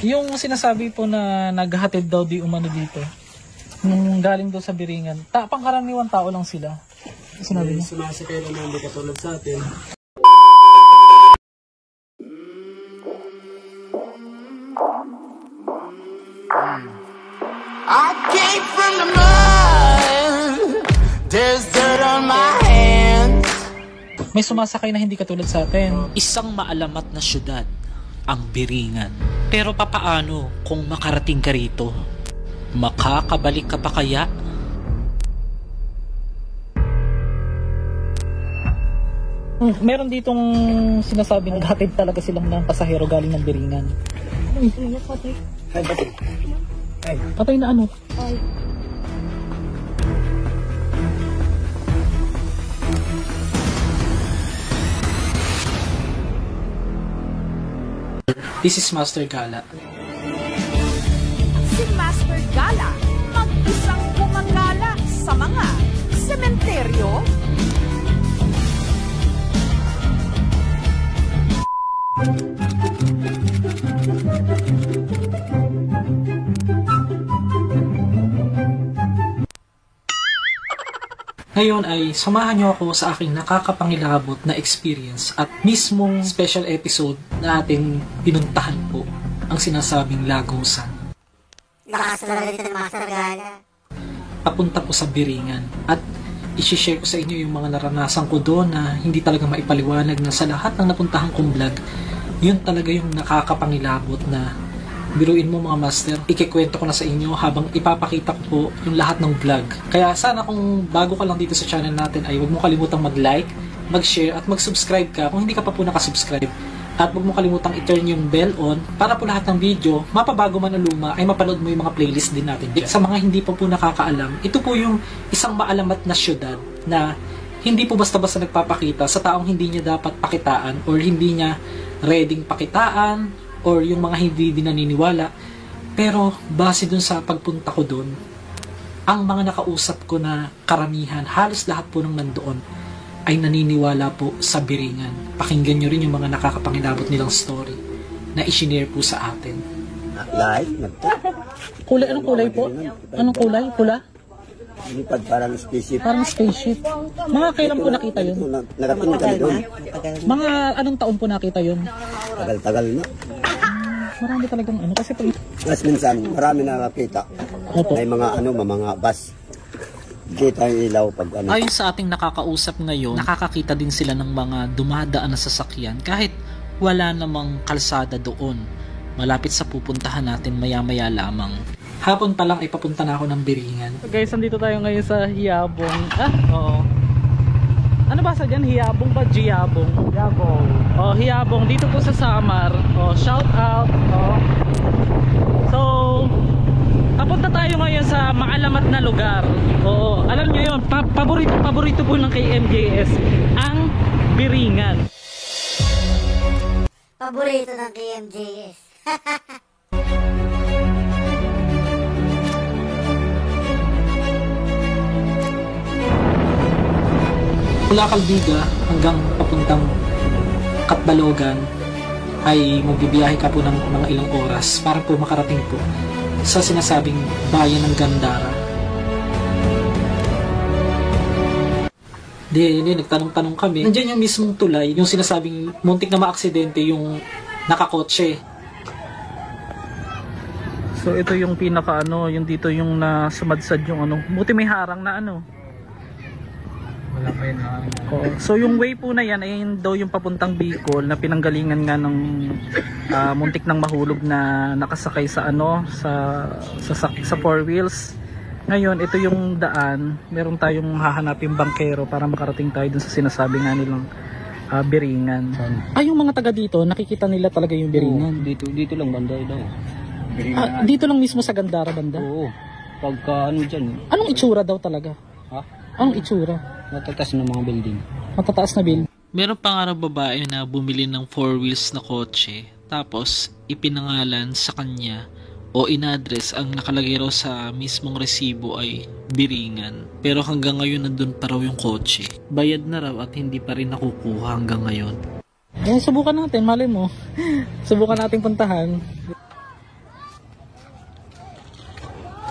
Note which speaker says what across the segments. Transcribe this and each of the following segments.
Speaker 1: Yung sinasabi po na naghahatid daw di umano dito, nung galing daw sa Biringan, pangkaraniwan tao lang sila. Sinabi niya.
Speaker 2: Sumasakay naman hindi katulad sa atin.
Speaker 3: I came from the mud. There's dirt on my hands.
Speaker 1: May sumasakay na hindi katulad sa atin.
Speaker 4: Isang maalamat na syudad, ang Biringan. Pero papaano kung makarating ka rito? Makakabalik ka pa kaya?
Speaker 1: Meron ditong sinasabing naghatid talaga silang ng pasahero galing ng Biringan. Patay na ano? This is Master Gala.
Speaker 5: Si Master Gala, mag-isang gumagala sa mga sementeryo,
Speaker 1: Ngayon ay samahan niyo ako sa aking nakakapangilabot na experience at mismong special episode na ating pinuntahan po, ang sinasabing Lagusan.
Speaker 6: Lakas talaga dito ng Master Gala.
Speaker 1: Papunta po sa Biringan at i-share ko sa inyo yung mga naranasan ko doon na hindi talaga maipaliwanag na sa lahat ng napuntahan kong vlog, yun talaga yung nakakapangilabot na biruin mo mga master, ikikwento ko na sa inyo habang ipapakita ko po yung lahat ng vlog. Kaya sana kung bago ka lang dito sa channel natin ay huwag mo kalimutang mag-like, mag-share at mag-subscribe ka kung hindi ka pa po nakasubscribe. At huwag mo kalimutang i-turn yung bell on para po lahat ng video, mapabago man o luma, ay mapanood mo yung mga playlist din natin. Sa mga hindi pa po nakakaalam, ito po yung isang maalamat na syudad na hindi po basta-basta nagpapakita sa taong hindi niya dapat pakitaan or hindi niya readyng pakitaan or yung mga hindi din naniniwala. Pero base dun sa pagpunta ko dun, ang mga nakausap ko na karamihan, halos lahat po ng nandoon ay naniniwala po sa Biringan. Pakinggan nyo rin yung mga nakakapangilabot nilang story na i-share po sa atin.
Speaker 2: Light?
Speaker 1: Kulay, anong kulay po? Anong kulay? Pula?
Speaker 2: Lipad parang spaceship.
Speaker 1: Parang spaceship. Mga kailan po nakita yun?
Speaker 2: Nakatingin kami doon.
Speaker 1: Mga anong taon po nakita yun?
Speaker 2: Tagal-tagal na.
Speaker 1: Marami talagang ano. Kasi pag...
Speaker 2: Mas minsan, marami nakakita.
Speaker 1: Opo.
Speaker 2: May mga mga bus. Kita yung ilaw pag ano.
Speaker 4: Ayon sa ating nakakausap ngayon, nakakakita din sila ng mga dumadaan na sasakyan kahit wala namang kalsada doon. Malapit sa pupuntahan natin maya-maya lamang.
Speaker 1: Hapon pa lang ay papunta na ako ng Biringan. So guys, nandito tayo ngayon sa Hiyabong. Oo. Ano ba sa dyan? Hiyabong ba? Giyabong? Hiyabong. Oh, Hiyabong. Dito po sa Samar. Oh, shout out. Oh. So, papunta tayo ngayon sa maalamat na lugar. Oo. Alam nyo yun, paborito po ng KMJS, ang Biringan.
Speaker 6: Paborito ng KMJS.
Speaker 1: Mula Caldiga hanggang papuntang Katbalogan ay magbibiyahe ka po ng mga ilang oras para po makarating po sa sinasabing bayan ng Gandara. Nagtanong-tanong kami. Nandiyan yung mismong tulay, yung sinasabing muntik na maaksidente yung nakakotse. So ito yung pinaka ano, yung dito yung nasumadsad yung ano. Buti may harang na ano. Wala pa yun. So yung way po na yan ay daw yung papuntang Bicol na pinanggalingan nga ng muntik ng mahulog na nakasakay sa ano sa four wheels. Ngayon ito yung daan, meron tayong hahanapin bangkero para makarating tayo dun sa sinasabi nga nilang Biringan. Ay yung mga taga dito nakikita nila talaga yung Biringan.
Speaker 2: Dito lang banda daw.
Speaker 1: Dito lang mismo sa Gandara banda.
Speaker 2: Oo. Pagka ano dyan.
Speaker 1: Anong itsura daw talaga?
Speaker 2: Ha?
Speaker 1: Anong itsura?
Speaker 2: Matataas ng mga building.
Speaker 1: Matataas na building.
Speaker 4: Meron pa nga babae na bumili ng 4 wheels na kotse tapos ipinangalan sa kanya o in-address ang nakalagay raw sa mismong resibo ay Biringan. Pero hanggang ngayon nandun pa raw yung kotse. Bayad na raw at hindi pa rin nakukuha hanggang ngayon.
Speaker 1: Subukan natin, malay mo. Subukan natin puntahan.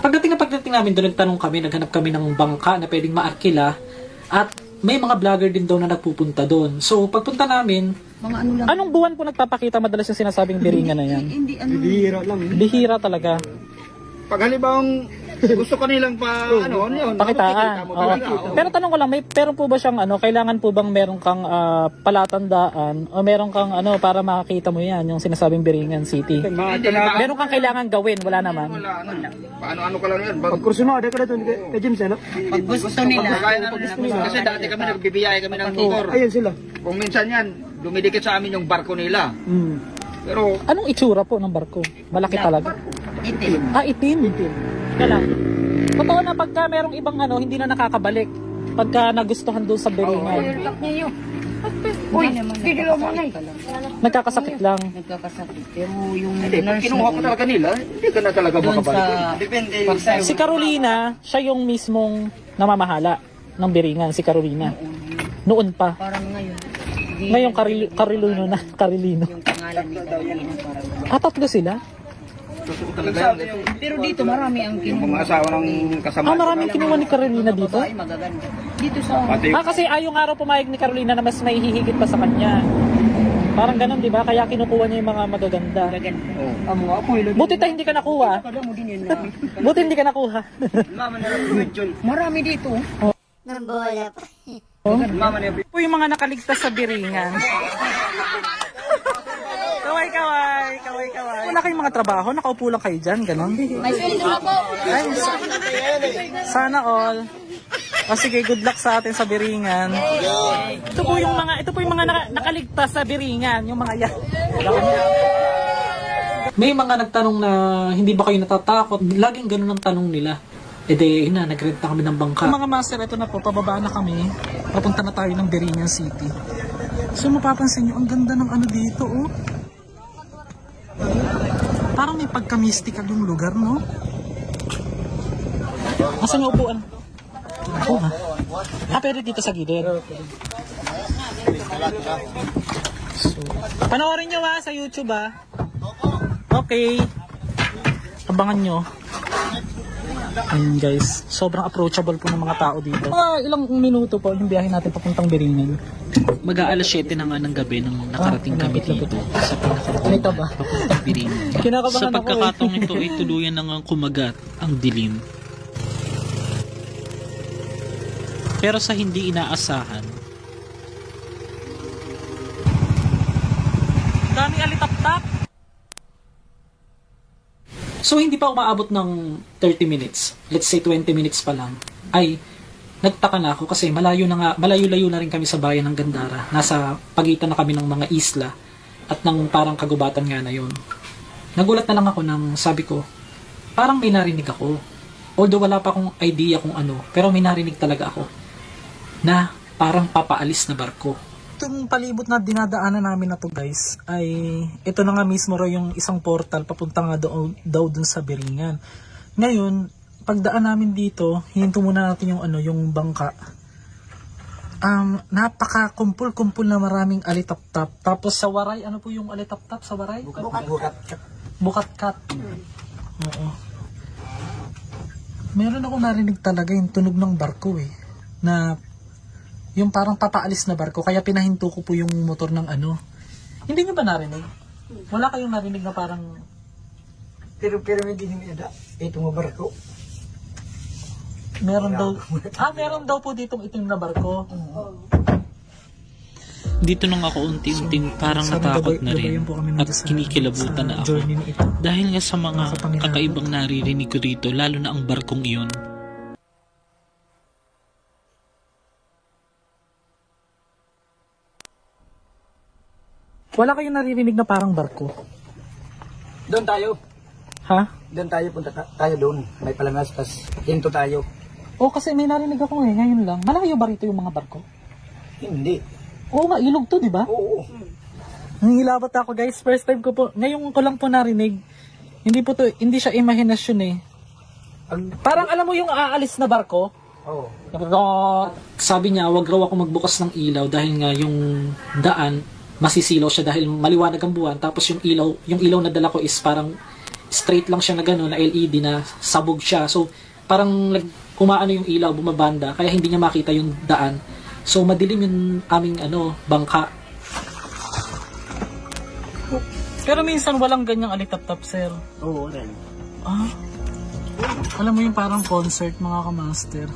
Speaker 1: Pagdating namin doon, nagtanong kami, naghanap kami ng bangka na pwedeng maarkila at may mga vlogger din daw na nagpupunta doon. So, pagpunta namin,
Speaker 7: Mga ano lang.
Speaker 1: anong buwan po nagpapakita madalas yung sinasabing biringan na yan?
Speaker 7: Hindi ano.
Speaker 8: Bihira lang.
Speaker 1: Bihira talaga.
Speaker 8: Pag halibang gusto ko nilang ano yun.
Speaker 1: Pakitaan.
Speaker 8: makikita mo
Speaker 1: Oo.
Speaker 8: talaga, oo.
Speaker 1: Pero tanong ko lang, meron po ba siyang kailangan po bang meron kang palatandaan o meron kang para makakita mo yan, yung sinasabing Biringan City? Meron kang kailangan gawin, wala naman.
Speaker 8: Paano ka lang yan.
Speaker 2: Pag kurso mo, ada ka na ito kay James, ano?
Speaker 7: Pag gusto nila.
Speaker 8: Kasi dati kami nagbibiyay kami ng motor.
Speaker 2: Ayun sila.
Speaker 8: Kung minsan yan, dumidikit sa amin yung barko nila. Pero
Speaker 1: Anong itsura po ng barko? Malaki talaga.
Speaker 7: Itim.
Speaker 1: Itim. Kaya lang. Totoo na pagka merong ibang hindi na nakakabalik. Pagka nagustuhan doon sa Biringan.
Speaker 7: Uy, bigilo mo na.
Speaker 1: Nagkakasakit lang.
Speaker 7: Nagkakasakit. Pero yung
Speaker 8: hindi, pag
Speaker 7: nurse
Speaker 8: kinuha ko talaga nila, hindi ka na talaga
Speaker 7: doon
Speaker 8: makabalik.
Speaker 7: sa...
Speaker 8: Depende.
Speaker 1: Si Carolina, siya yung mismong namamahala ng Biringan, si Carolina. Noon pa.
Speaker 7: Parang ngayon.
Speaker 1: Ngayon Carilino na. Carilino.
Speaker 7: Yung pangalan ni Carolina parang...
Speaker 1: Tatlo sila?
Speaker 8: Totoo talaga yan.
Speaker 7: Pero dito marami ang
Speaker 8: Yung mga
Speaker 7: kinuha.
Speaker 8: asawa ng kasama.
Speaker 1: Maraming kinuha ni Carolina dito?
Speaker 7: Babae magaganda. Dito sa...
Speaker 8: Pati
Speaker 1: Kasi yung araw pumayag ni Carolina na mas may hihigit pa sa kanya. Parang ganun, di ba? Kaya kinukuha niya yung mga magaganda.
Speaker 7: Magaganda.
Speaker 8: ang mga apoy.
Speaker 1: Buti tayo hindi ka nakuha.
Speaker 7: Kada mo din yun na.
Speaker 1: Buti hindi ka nakuha.
Speaker 8: Mama na rin.
Speaker 7: Marami dito.
Speaker 6: Nang bola pa.
Speaker 8: Mama na rin.
Speaker 1: Po yung mga nakaligtas sa Biringan. Kaway. Wala kayong mga trabaho? Nakaupo lang kayo dyan? Ganon?
Speaker 7: May sweldo na po.
Speaker 1: Sana all. Sige, good luck sa atin sa Biringan. Ito po yung mga nakaligtas sa Biringan, yung mga yan. May mga nagtanong na hindi ba kayo natatakot? Laging ganun ang tanong nila. Nag-rent na kami ng bangka. Mga master, ito na po, pababa na kami. Papunta na tayo ng Biringan City. So mapapansin nyo, ang ganda ng dito, oh. Parang may pagka-mystical yung lugar, no? Asan yung upuan? Oo nga. Pero dito sa gilid. So, panoorin nyo sa YouTube Okay. Abangan nyo. Ayun guys, sobrang approachable po ng mga tao dito. Ilang minuto po yung biyahe natin papuntang Biringan.
Speaker 4: Mag-aalas 7 na nga ng gabi nang nakarating kami dito sa pinakapunta papuntang Biringan.
Speaker 1: Kinakabahan
Speaker 4: Sa
Speaker 1: ako,
Speaker 4: pagkakataong ito ay tuluyan nang kumagat ang dilim. Pero sa hindi inaasahan,
Speaker 1: Dami alitap-tap. So hindi pa umaabot ng 30 minutes, let's say 20 minutes pa lang, ay nagtaka na ako kasi malayo na rin kami sa bayan ng Gandara. Nasa pagitan na kami ng mga isla at ng parang kagubatan nga na yun. Nagulat na lang ako nang sabi ko, parang may narinig ako. Although wala pa akong idea kung pero may narinig talaga ako na parang papaalis na barko. Itong palibot na dinadaanan namin na to guys, ay ito na nga mismo raw yung isang portal papunta nga daw dun sa Biringan. Ngayon, pagdaan namin dito, hihinto muna natin yung bangka. Napaka-kumpul-kumpul na maraming alitap-tap. Tapos sa Waray, ano po yung alitap-tap sa Waray? Bukat-kat. Oo. Meron ako narinig talaga yung tunog ng barko na yung parang papaalis na barko, kaya pinahinto ko po yung motor ng Hindi nyo ba narinig? Wala kayong narinig na parang...
Speaker 2: Pero hindi nyo ada. Ito mo barko.
Speaker 1: Meron daw po ditong itim na barko.
Speaker 4: dito nung ako unti-unting parang natakot na rin at kinikilabutan na ako dahil nga sa mga kakaibang naririnig ko rito, lalo na ang barkong iyon.
Speaker 1: Wala kayong naririnig na parang barko?
Speaker 2: Doon tayo.
Speaker 1: Ha?
Speaker 2: Doon tayo, punta tayo doon. May palangas, tas hinto tayo.
Speaker 1: Kasi may narinig ako ngayon lang. Malayo ba rito yung mga barko?
Speaker 2: Hindi.
Speaker 1: Oo nga, ilog to, di ba?
Speaker 2: Oo.
Speaker 1: Nangilabat ako guys, first time ko po. Ngayon ko lang po narinig. Hindi siya imahinasyon Parang alam mo yung aalis na barko?
Speaker 2: Oo.
Speaker 1: Sabi niya, wag raw ako magbukas ng ilaw dahil nga yung daan masisilaw siya dahil maliwanag ang buwan, tapos yung ilaw na dala ko is parang straight lang siya na gano'n, na LED na sabog siya. So, parang kumaano yung ilaw, bumabanda, kaya hindi niya makita yung daan. So, madilim yung aming bangka.
Speaker 4: Pero minsan walang ganyang alitap-tap, sir.
Speaker 2: Oo, rin.
Speaker 4: Alam mo yung parang concert, mga kamaster.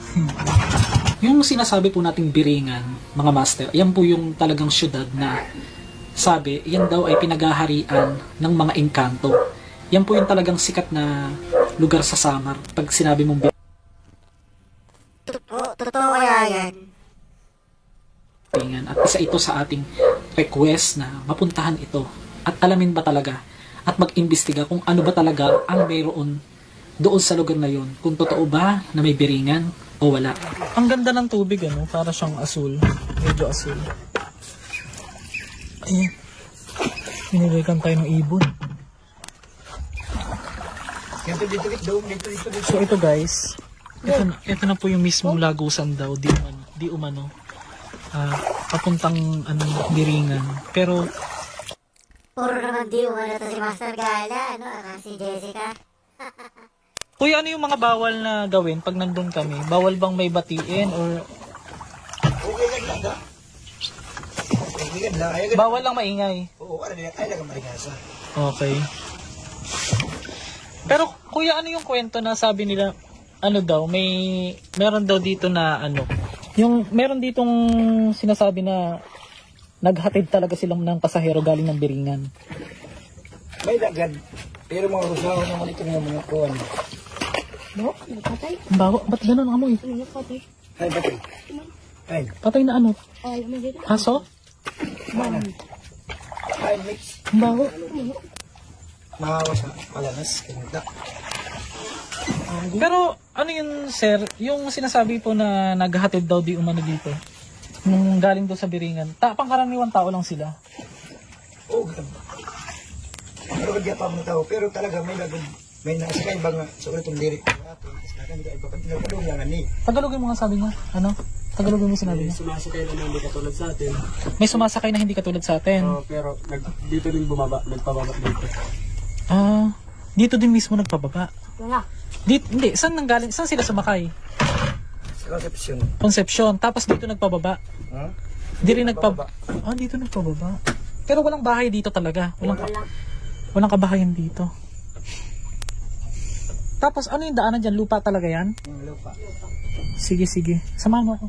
Speaker 1: Yung sinasabi po nating Biringan, mga master, yan po yung talagang syudad na sabi, yan daw ay pinagaharian ng mga engkanto. Yan po yung talagang sikat na lugar sa Samar. Pag sinabi mong
Speaker 6: Totoo kaya yan?
Speaker 1: Biringan. At isa ito sa ating request na mapuntahan ito. At alamin ba talaga at mag-imbestiga kung ano ba talaga ang mayroon doon sa lugar na yun. Kung totoo ba na may Biringan o wala.
Speaker 4: Ang ganda ng tubig, para siyang asul. Medyo asul. Ayan. Pinilikan tayo ng ibon. So ito guys, ito na po yung mismong lagusan daw, di umano. Papuntang Biringan. Pero
Speaker 6: Puro naman di umano to si Master Gala, si Jessica.
Speaker 4: kuya, ano yung mga bawal na gawin pag nandun kami? Bawal bang may batiin or bawal lang maingay?
Speaker 8: Oo, ay lang marigasa.
Speaker 4: Okay. Pero kuya, ano yung kwento na sabi nila, meron daw dito na yung meron ditong sinasabi na naghatid talaga silang ng pasahero galing ng Biringan.
Speaker 8: May lagad. Pero mga rusaw naman ito ng mga kuwan.
Speaker 7: No? Patay?
Speaker 4: Bawa, ba't ganun ang amoy?
Speaker 7: Patay.
Speaker 8: Ay, batay. Ay,
Speaker 4: Patay na ano?
Speaker 7: Ay, may dito.
Speaker 4: Aso?
Speaker 8: ay, mix.
Speaker 4: Bawa.
Speaker 8: Mahawa sa palanas. Kinita.
Speaker 4: Pero ano yun, sir? Yung sinasabi po na naghatid daw di umano dito. Nung galing doon sa Biringan. Pangkaraniwan tao lang sila.
Speaker 8: Oo, ganun. Pero kagya pa mga tao. Pero talaga may lagad. May nasakay ba nga. So, itong lirik ko natin. Tapos nakan ka iba. Pagpinagpalong lang ni.
Speaker 4: Tagalogin mo nga sabi niya. Tagalogin mo sinabi niya.
Speaker 9: Sumasakay na hindi katulad sa atin.
Speaker 4: May sumasakay na hindi katulad sa atin.
Speaker 9: Pero dito din nagpababa dito.
Speaker 4: Dito din mismo nagpababa.
Speaker 7: Wala.
Speaker 4: Hindi, saan sila sumakay?
Speaker 8: Conception.
Speaker 4: Concepcion. Tapos dito nagpababa. Hindi rin nagpababa. Dito nagpababa. Pero walang bahay dito talaga. Walang kabahayan dito. Tapos ano yung daanan dyan? Lupa talaga yan?
Speaker 8: Lupa.
Speaker 4: Sige. Samahan mo ako.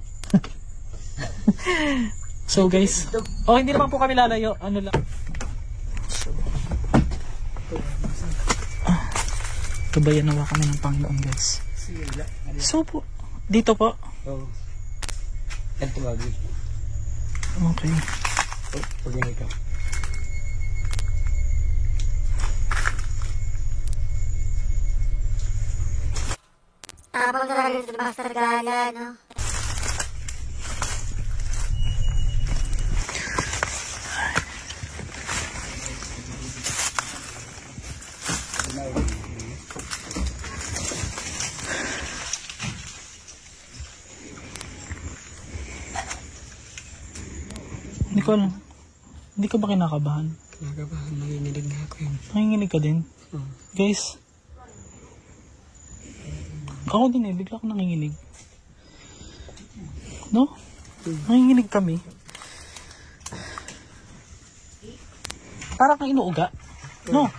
Speaker 4: So guys. Hindi naman po kami lalayo. Ano lang. Kabayan nawa kami ng Panginoon guys. So po. Dito po?
Speaker 8: Oo. Ito lagi.
Speaker 4: Okay.
Speaker 8: Pag-ingay ka.
Speaker 6: Tapang talaga si Master Gala, no?
Speaker 4: Hindi ka ba kinakabahan?
Speaker 9: Kinakabahan, nanginginig na ako yun.
Speaker 4: Nanginginig ka din? Guys, ako din bigla ako nanginginig. No? Nanginginig kami. Parang kang inuuga. No?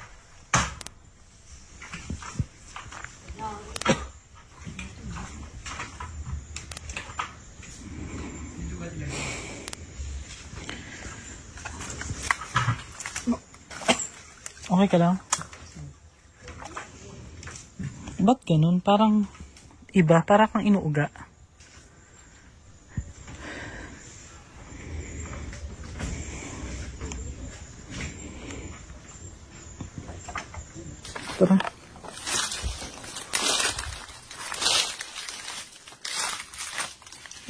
Speaker 4: Okay ka lang? Ba't ganun? Parang iba, parang kang inuuga. Tara.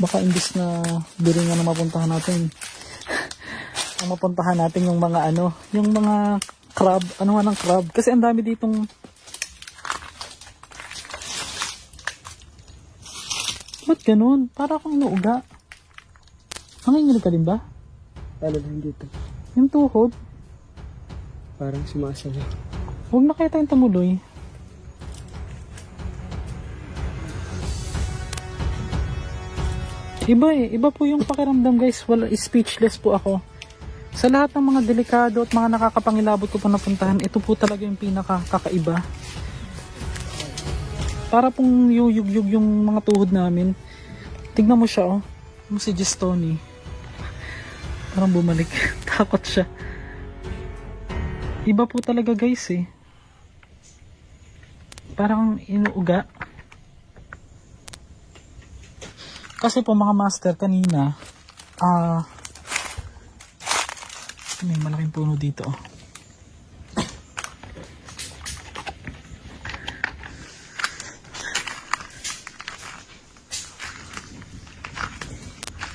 Speaker 4: Baka imbis na Biringan na mapuntahan natin. Ang mapuntahan natin yung mga yung mga crab, ng crab. Kasi ang dami ditong ba't ganun? Para akong inuuga. Nanginginig ka din ba?
Speaker 9: Talagang dito.
Speaker 4: Yung tuhod?
Speaker 9: Parang sumasaya.
Speaker 1: Huwag na kaya tayong tumuloy. Iba po yung pakiramdam guys. Speechless po ako. Sa lahat ng mga delikado at mga nakakapangilabot ko po napuntahan, ito po talaga yung pinakakaiba. Para pong yuyug-yug yung mga tuhod namin. Tignan mo siya, oh. Si Gistoni. Parang bumalik. Takot siya. Iba po talaga guys eh. Parang inuuga. Kasi po mga master kanina, may malaking puno dito.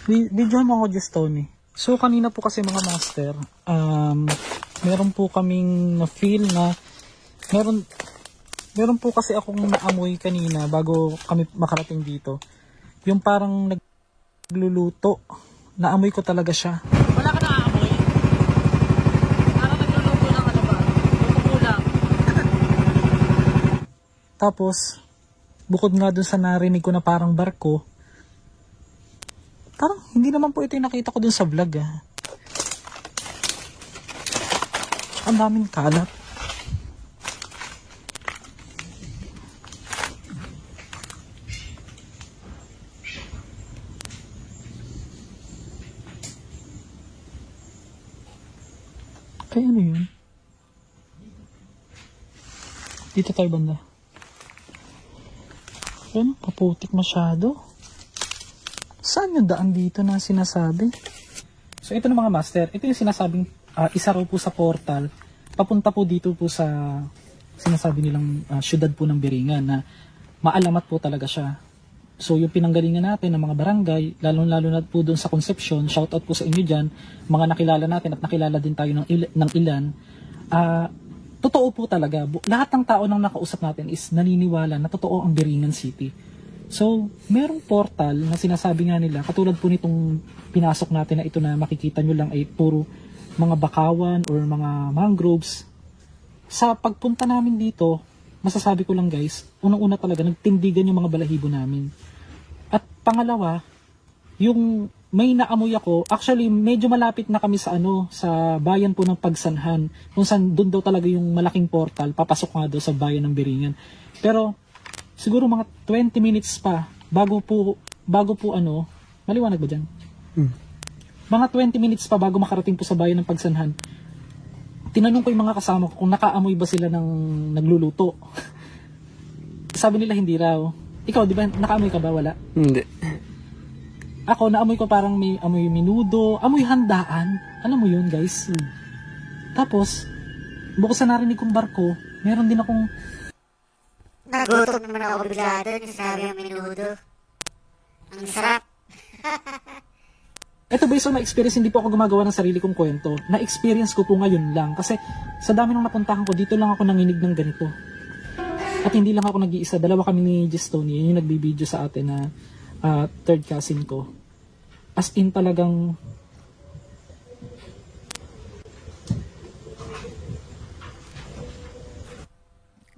Speaker 1: Videohan mo ako just Tony. So kanina po kasi mga master, meron po kaming na-feel na meron po kasi akong naamoy kanina bago kami makarating dito. Yung parang nagluluto. Naamoy ko talaga siya.
Speaker 4: Wala ka naamoy? Parang nagluluto lang ano ba? Luto lang.
Speaker 1: Tapos, bukod nga dun sa narinig ko na parang barko, parang hindi naman po ito yung nakita ko dun sa vlog ah. Ang daming kalat. Kaya ano yun? Dito tayo banda. Ano? Kaputik masyado. Saan yung daan dito na sinasabi? So ito na mga master. Ito yung sinasabing isa raw po sa portal. Papunta po dito po sa sinasabi nilang syudad po ng Biringan na maalamat po talaga siya. So yung pinanggalingan natin ng mga barangay, lalo-lalo na po doon sa Concepcion, shoutout po sa inyo dyan, mga nakilala natin at nakilala din tayo ng ilan, totoo po talaga. Lahat ng tao nang nakausap natin is naniniwala na totoo ang Biringan City. So, merong portal na sinasabi nga nila, katulad po nitong pinasok natin na ito na makikita nyo lang ay puro mga bakawan or mga mangroves. Sa pagpunta namin dito, masasabi ko lang guys, unang-una talaga, nagtindigan yung mga balahibo namin. At pangalawa, yung may naamoy ako, actually medyo malapit na kami sa sa bayan po ng Pagsanhan, kung saan doon daw talaga yung malaking portal, papasok nga daw sa bayan ng Biringan. Pero siguro mga 20 minutes pa bago po maliwanag ba dyan? Mga 20 minutes pa bago makarating po sa bayan ng Pagsanhan. Tinanong ko yung mga kasama ko kung nakaamoy ba sila ng nagluluto. Sabi nila hindi raw. Ikaw, di ba, nakaamoy ka ba? Wala?
Speaker 9: Hindi.
Speaker 1: Ako, naamoy ko parang may amoy minudo, amoy handaan. Alam mo yun, guys? Tapos, bukod sa narinig kong barko, meron din akong...
Speaker 6: Nagutom naman ako bigla doon yung sabi ang minudo. Ang sarap.
Speaker 1: Ito based on my experience, hindi po ako gumagawa ng sarili kong kwento. Na-experience ko po ngayon lang. Kasi sa dami ng napuntahan ko, dito lang ako nanginig ng ganito. At hindi lang ako nag-iisa. Dalawa kami ni Gistoni. Yun yung nagbibideo sa atin na third cousin ko. As in talagang...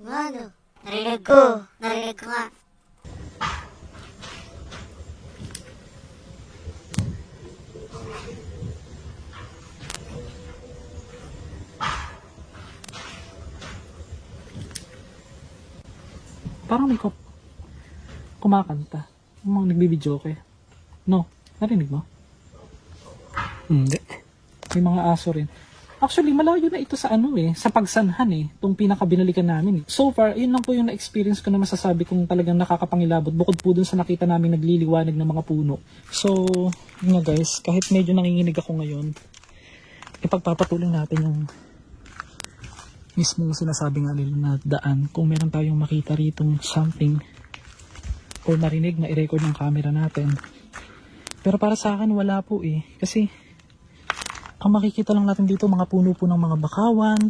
Speaker 6: Ano? Narinig ko nga.
Speaker 1: Parang may kumakanta. Yung mga nagbibidyo okay. No? Narinig mo?
Speaker 9: Hindi.
Speaker 1: May mga aso rin. Actually, malayo na ito sa sa Pagsanhan itong pinakabinalikan namin. So far, yun lang po yung na-experience ko na masasabi kung talagang nakakapangilabot bukod po dun sa nakita namin nagliliwanag ng mga puno. So, yun nga guys, kahit medyo nanginginig ako ngayon, ipagpapatuloy natin yung mismong sinasabi nga nila na daan. Kung meron tayong makita ritong something or marinig na i-record ng camera natin. Pero para sa akin, wala po kasi ang makikita lang natin dito, mga puno po ng mga bakawan.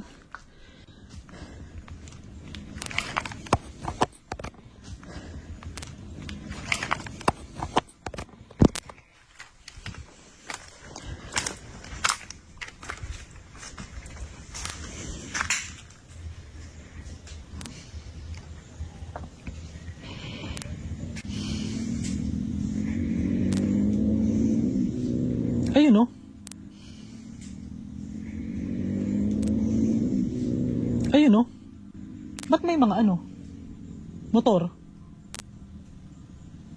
Speaker 1: Ayun, oh. Ba't may mga ano? Motor?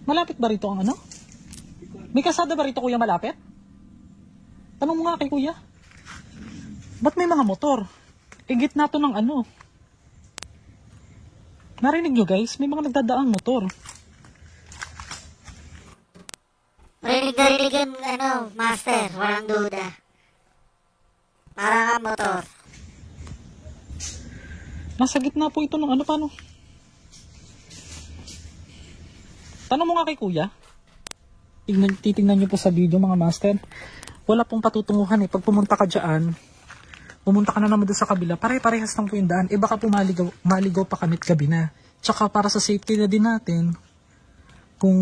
Speaker 1: Malapit ba rito ang ano? May kasada ba rito, kuya, malapit? Tanong mo nga kay kuya. Ba't may mga motor? Gitna to ng ano? Narinig nyo, guys? May mga nagdadaang motor.
Speaker 6: Rinig yung ano, master, walang duda. Parang ang motor.
Speaker 1: Nasa gitna po ito ng ano, paano? Tanong mo nga kay kuya. Titignan nyo po sa video, mga master. Wala pong patutunguhan eh. Pag pumunta ka dyan, pumunta ka na naman doon sa kabila, pare-parehas lang po yung daan. Baka po maligaw pa kami't gabi na. Tsaka para sa safety na din natin, kung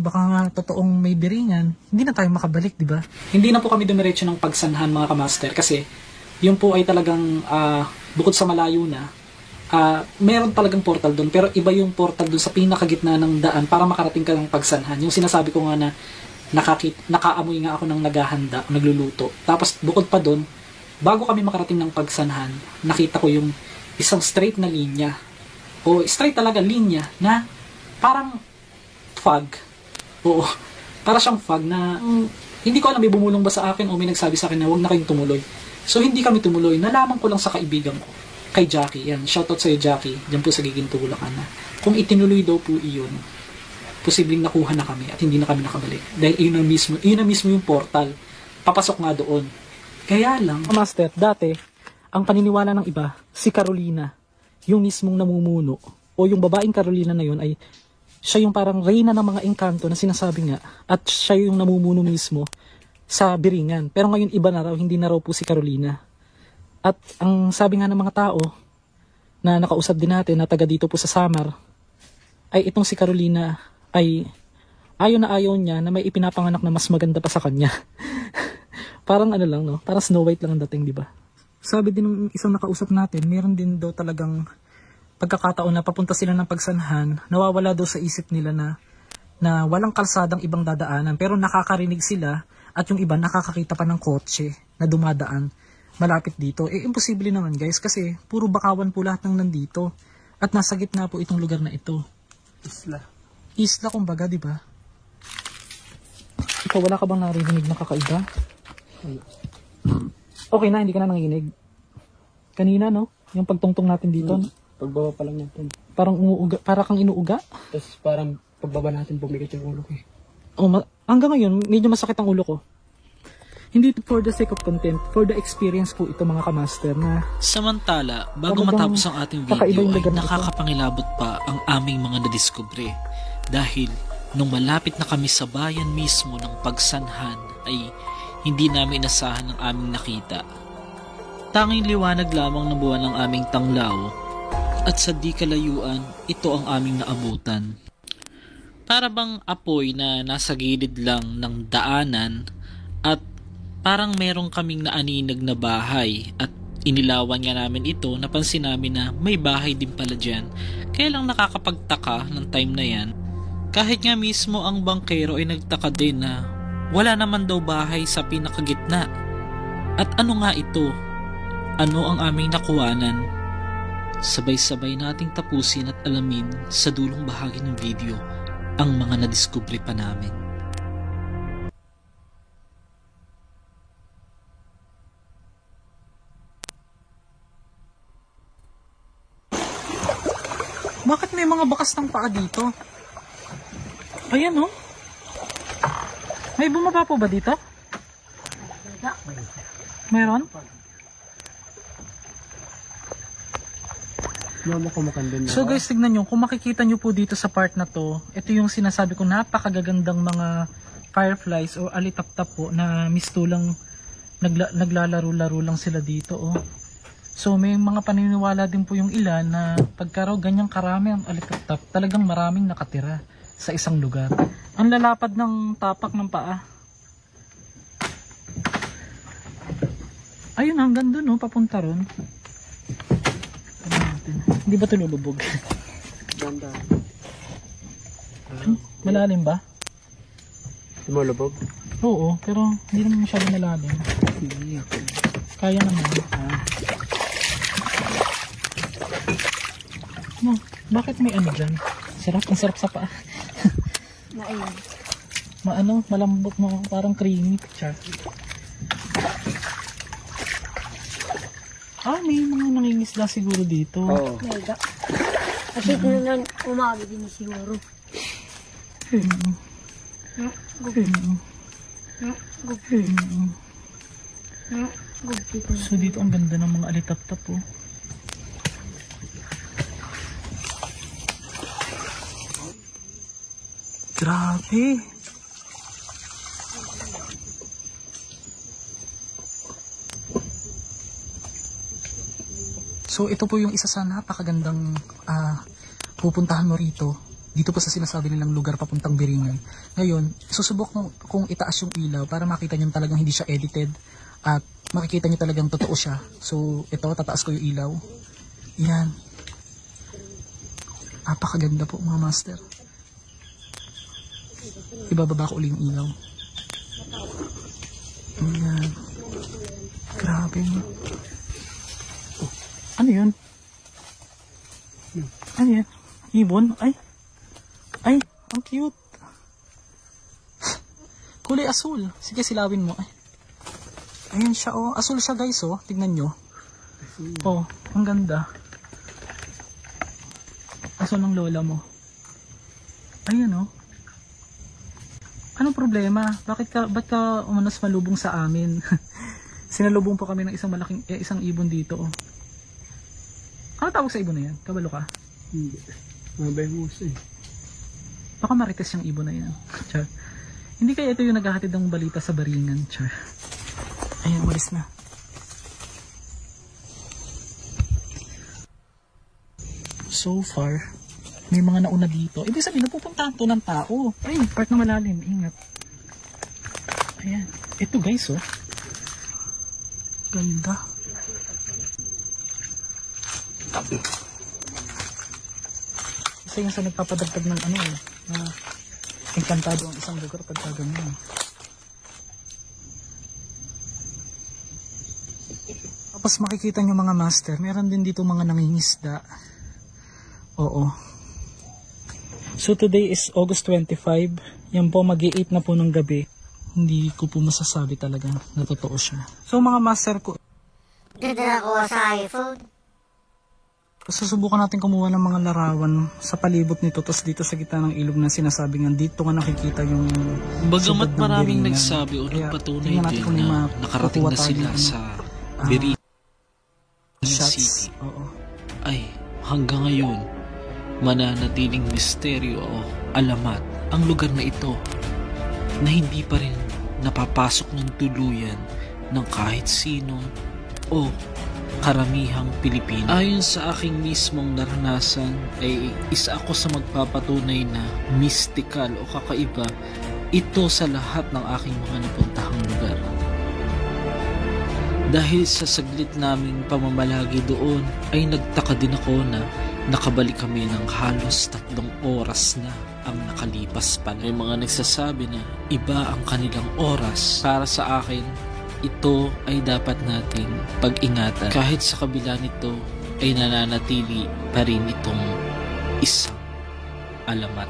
Speaker 1: baka nga totoong may biringan, hindi na tayo makabalik, di ba? Hindi na po kami dumiretso ng pagsanhan, mga kamaster, kasi yun po ay talagang bukod sa malayo na, meron talagang portal doon, pero iba yung portal doon sa pinakagitna ng daan para makarating ka ng pagsanhan. Yung sinasabi ko nga na nakaamoy nga ako ng naghahanda, nagluluto. Tapos bukod pa doon, bago kami makarating ng pagsanhan, nakita ko yung isang straight na linya, o straight talaga linya, na parang fog. Oo, para siyang fog na hindi ko alam, may bumulong ba sa akin o may nagsabi sa akin na huwag na kayong tumuloy. So hindi kami tumuloy, nalaman ko lang sa kaibigan ko, kay Jackie. Yan, shoutout sa'yo, Jackie, dyan po sa Giginto, Bulacan, na kung itinuloy daw po iyon, posibleng nakuha na kami at hindi na kami nakabalik. Dahil yun na mismo yung portal. Papasok nga doon. Kaya lang, master, dati, ang paniniwala ng iba, si Carolina, yung mismong namumuno, o yung babaeng Carolina na yun, ay siya yung parang reyna ng mga engkanto na sinasabi nga, at siya yung namumuno mismo sa Biringan. Pero ngayon iba na raw, hindi na raw po si Carolina. At ang sabi nga ng mga tao na nakausap din natin na taga dito po sa Samar, ay itong si Carolina ay ayaw niya na may ipinapanganak na mas maganda pa sa kanya. Parang ano lang, no? Parang Snow White lang ang dating, di ba? Sabi din ng isang nakausap natin, meron din daw talagang pagkakataon na papunta sila ng pagsanhan, nawawala daw sa isip nila na walang kalsadang ibang dadaanan, pero nakakarinig sila at yung iba nakakakita pa ng kotse na dumadaan malapit dito. Imposible naman, guys, kasi puro bakawan po lahat ng nandito at nasa gitna po itong lugar na ito. Isla kumbaga, di ba? Ikaw, wala ka bang narinig na kakaiba? Okay na, hindi ka na nanginig. Kanina, no? Yung pagtungtong natin dito, no?
Speaker 9: Pagbaba pa lang natin.
Speaker 1: Parang umuuga, para kang inuuga?
Speaker 9: Tapos parang pagbaba natin bumikit yung ulo ko eh.
Speaker 1: Hanggang ngayon, medyo masakit ang ulo ko. Hindi for the sake of content, for the experience po ito, mga kamaster, na
Speaker 4: samantala, bago matapos ang ating video ay nakakapangilabot pa ang aming mga nadiskubre. Dahil nung malapit na kami sa bayan mismo ng pagsanhan ay hindi namin inasahan ang aming nakita. Tanging liwanag lamang ng buwan ng aming tanglaw at sa di kalayuan, ito ang aming naabutan. Para bang apoy na nasa gilid lang ng daanan at parang merong kaming naaninag na bahay at inilawan nga namin ito, napansin namin na may bahay din pala dyan. Kaya lang nakakapagtaka ng time na yan, kahit nga mismo ang bangkero ay nagtaka din na wala naman daw bahay sa pinakagitna. At ano nga ito? Ano ang aming nakuwanan? Sabay-sabay nating tapusin at alamin sa dulong bahagi ng video ang mga nadiskubre pa namin.
Speaker 1: Bakit may mga bakas ng paa dito? Ayan, oh. May bumaba po ba dito? Meron? So guys, tignan nyo, kung makikita nyo po dito sa part na to, ito yung sinasabi ko, napakagagandang mga fireflies o alitap-tap po na mistulang naglalaro-laro lang sila dito, oh. So may mga paniniwala din po yung ilan na pagka raw ganyang karami ang alitap-tap, talagang maraming nakatira sa isang lugar. Ang lalapad ng tapak ng paa. Ayun, hanggang doon, oh, papunta ron. Hindi ba ito lulubog?
Speaker 9: Ganda.
Speaker 1: Malalim ba?
Speaker 9: Lumulubog?
Speaker 1: Oo, pero hindi naman masyado malalim. Kaya naman. No, bakit may ano dyan? Sarap, ang sarap sa paa.
Speaker 7: Naayun.
Speaker 1: Malambot mo, parang creamy. Char. May mga nangingisda siguro dito.
Speaker 2: Oo.
Speaker 7: Mega. Kasi kung nan umaga din siguro.
Speaker 1: So dito ang ganda ng mga alitap-tap oh. Grabe. So ito po yung isa sa napakagandang pupuntahan mo rito. Dito po sa sinasabi nilang lugar papuntang Biringan. Ngayon, susubok kung itaas yung ilaw para makita nyo talagang hindi siya edited. At makikita nyo talagang totoo siya. So ito, tataas ko yung ilaw. Yan. Napakaganda po mga master. Ibababa ko uli yung ilaw. Ayan. Grabe. Oh, ano yun? Ano yan? Ibon? Ay, ang cute. Kulay asul. Sige, silawin mo. Ay. Ayan siya, oh. Asul siya, guys, oh. Tignan nyo. Oh, ang ganda. Asul ng lola mo. Ayan, oh. Anong problema? Ba't ka umanas malubong sa amin? Sinalubong po kami ng isang ibon dito, oh. Ano tawag sa ibon na yan? Kabalo ka?
Speaker 9: Hindi. Mabayos eh.
Speaker 1: Baka marites yung ibon na yan. Char. Hindi kaya ito yung naghahatid ng balita sa Baringan. Char. Ayan, umalis na. So far, may mga nauna dito. Ibig sabihin, napupuntahan to ng tao. Ay, part na malalim. Ingat. Ayan. Ito guys, oh. Ganda. Isa yung sa nagpapadagdag ng ano eh. Na encantado ang isang lugar pagka ganyan. Tapos makikita nyo mga master, meron din dito mga nangingisda. Oo. So today is August 25. Yan po, mag-8 na po ng gabi. Hindi ko po masasabi talaga na totoo siya. So mga master ko,
Speaker 6: Ganda ako sa iPhone.
Speaker 1: susubukan natin kumuha ng mga larawan sa palibot nito, tapos dito sa gitna ng ilog na sinasabi nga, dito nga nakikita yung
Speaker 4: Bagamat
Speaker 1: subad ng
Speaker 4: maraming
Speaker 1: Biringan.
Speaker 4: nagsabi o
Speaker 1: Kaya,
Speaker 4: nagpatunay
Speaker 1: tingnan natin
Speaker 4: din
Speaker 1: kung may
Speaker 4: na
Speaker 1: makukuha
Speaker 4: nakarating na
Speaker 1: tayo
Speaker 4: sila
Speaker 1: ng,
Speaker 4: sa Biringan
Speaker 1: shots.
Speaker 4: City,
Speaker 1: Oo.
Speaker 4: ay hanggang ngayon mananatiling misteryo o alamat ang lugar na ito na hindi pa rin napapasok ng tuluyan ng kahit sino o karamihang Pilipino. Ayon sa aking mismong naranasan ay isa ako sa magpapatunay na mystical o kakaiba ito sa lahat ng aking mga napuntahang lugar. Dahil sa saglit naming pamamalagi doon ay nagtaka din ako na nakabalik kami ng halos 3 oras na ang nakalipas pa. May mga nagsasabi na iba ang kanilang oras. Para sa akin, ito ay dapat nating pag-ingatan. Kahit sa kabila nito ay nananatili pa rin itong isang alamat.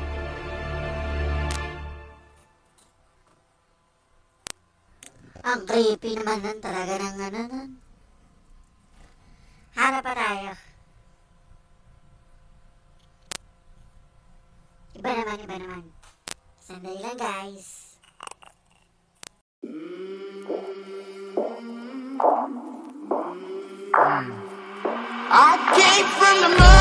Speaker 6: Ang creepy naman nun talaga ng ano nun. Harap pa tayo. Iba naman. Sandali lang guys.
Speaker 3: I came from the mud.